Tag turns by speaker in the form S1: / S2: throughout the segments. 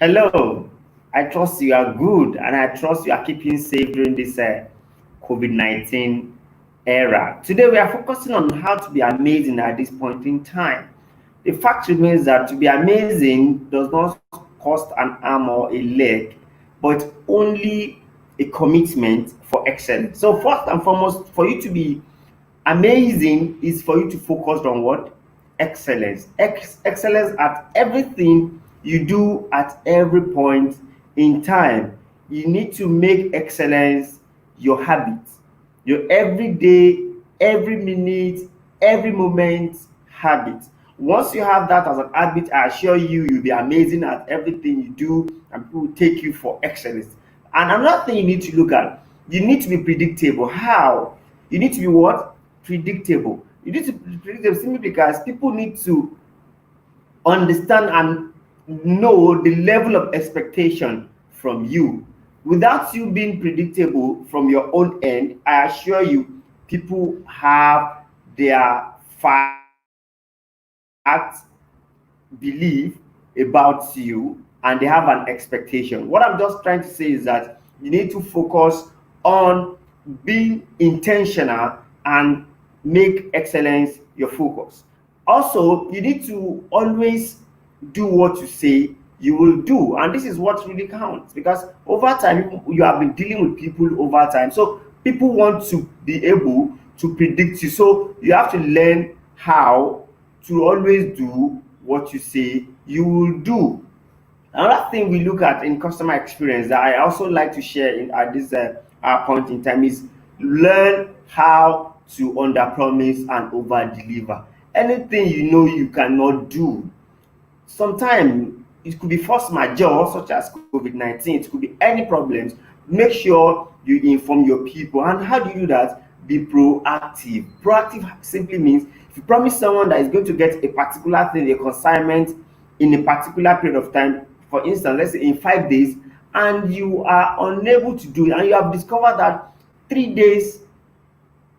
S1: Hello, I trust you are good and I trust you are keeping safe during this COVID 19 era. Today, we are focusing on how to be amazing at this point in time. The fact remains that to be amazing does not cost an arm or a leg, but only a commitment for excellence. So, first and foremost, for you to be amazing is for you to focus on what? Excellence. Excellence at everything you do at every point in time. You need to make excellence your habit, your everyday, every minute, every moment habit. Once you have that as an habit, I assure you, you'll be amazing at everything you do, and people will take you for excellence. And another thing you need to look at, you need to be predictable. How? You need to be what? Predictable. You need to be predictable simply because people need to understand and know the level of expectation from you. Without you being predictable from your own end, I assure you, people have their fact belief about you and they have an expectation. What I'm just trying to say is that you need to focus on being intentional and make excellence your focus. Also, you need to always do what you say you will do, and this is what really counts, because over time you have been dealing with people over time, so people want to be able to predict you, so you have to learn how to always do what you say you will do. Another thing we look at in customer experience that I also like to share at this point in time is learn how to under promise and over deliver. Anything you know you cannot do, sometimes it could be force majeure such as COVID-19, it could be any problems. Make sure you inform your people. And how do you do that? Be proactive. Proactive simply means if you promise someone that is going to get a particular thing, a consignment in a particular period of time, for instance, let's say in 5 days, and you are unable to do it, and you have discovered that 3 days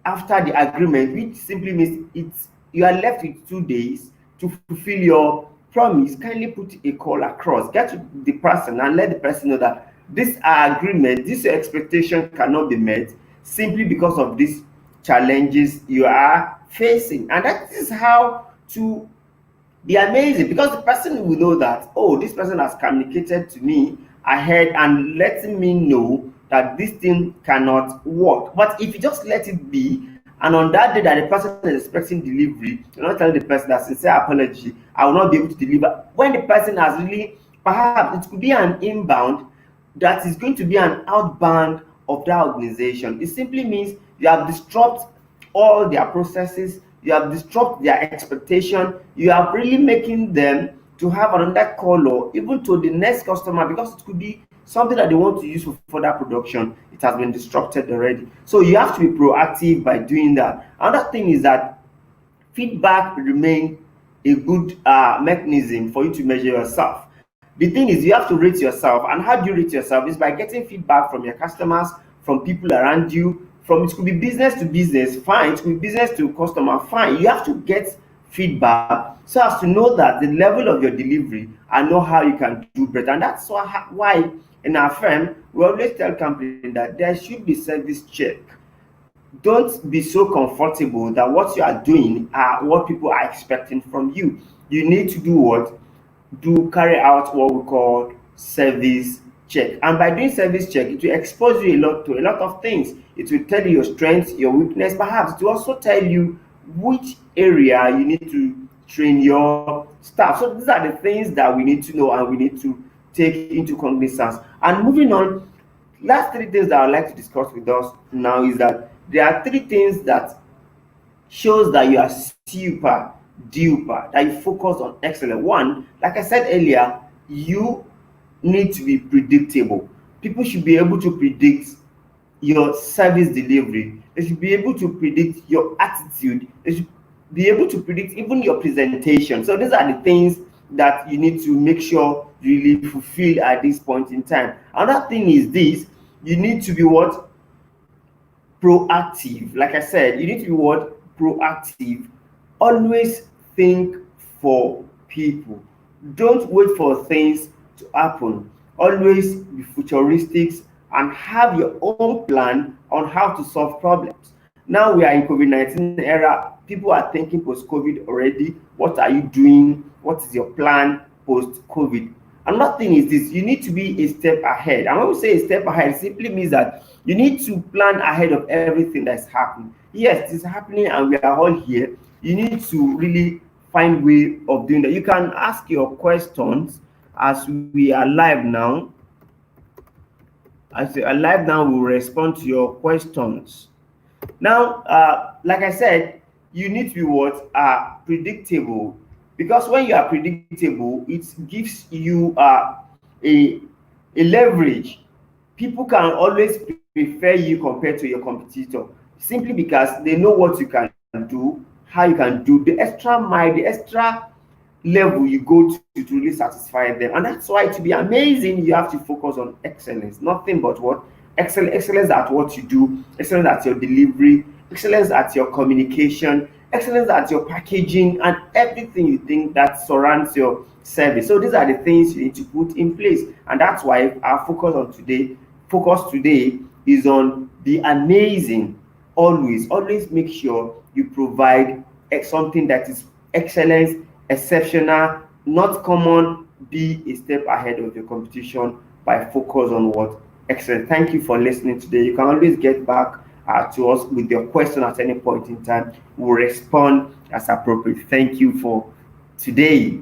S1: after the agreement, which simply means it's you are left with 2 days to fulfill your promise, kindly put a call across, get to the person and let the person know that this agreement, this expectation cannot be met simply because of these challenges you are facing. And that is how to be amazing, because the person will know that, oh, this person has communicated to me ahead and letting me know that this thing cannot work. But if you just let it be, and on that day that the person is expecting delivery, you're not telling the person that sincere apology, I will not be able to deliver, when the person has really, perhaps it could be an inbound that is going to be an outbound of that organization. It simply means you have disrupted all their processes, you have disrupted their expectation, you are really making them to have another color even to the next customer, because it could be something that they want to use for further production. It has been disrupted already. So you have to be proactive by doing that. Another thing is that feedback remain a good mechanism for you to measure yourself. The thing is, you have to rate yourself, and how do you rate yourself? Is by getting feedback from your customers, from people around you, from, it could be business to business, fine, it could be business to customer, fine. You have to get feedback so as to know that the level of your delivery and know how you can do better. And that's why in our firm we always tell companies that there should be service check. Don't be so comfortable that what you are doing are what people are expecting from you. You need to do what? Do carry out what we call service check. And by doing service check, it will expose you a lot to a lot of things. It will tell you your strengths, your weakness, perhaps it will also tell you which area you need to train your staff. So these are the things that we need to know and we need to take into cognizance. And moving on, last three things that I'd like to discuss with us now is that there are three things that shows that you are super duper, that you focus on excellence. One, like I said earlier, you need to be predictable. People should be able to predict your service delivery. They should be able to predict your attitude. They should be able to predict even your presentation. So these are the things that you need to make sure you really fulfill at this point in time. Another thing is this: you need to be what? Proactive. Like I said, you need to be what? Proactive. Always think for people. Don't wait for things to happen. Always be futuristic and have your own plan on how to solve problems. Now we are in COVID-19 era. People are thinking post-COVID already. What are you doing? What is your plan post-COVID? Another thing is this: you need to be a step ahead. And when we say a step ahead, it simply means that you need to plan ahead of everything that's happening. Yes, it's happening and we are all here. You need to really find way of doing that. You can ask your questions as we are live now. As we are live now, we'll respond to your questions. Now, like I said, you need to be what? Predictable. Because when you are predictable, it gives you a, a leverage. People can always prefer you compared to your competitor simply because they know what you can do, how you can do the extra mile, the extra level you go to really satisfy them. And that's why, to be amazing, you have to focus on excellence. Nothing but what? Excellence at what you do, excellence at your delivery, excellence at your communication, excellence at your packaging, and everything you think that surrounds your service. So these are the things you need to put in place. And that's why our focus today is on the amazing. Always make sure you provide something that is excellence, exceptional, not common. Be a step ahead of your competition by focus on what? Excellent. Thank you for listening today. You can always get back to us with your question at any point in time. We'll respond as appropriate. Thank you for today.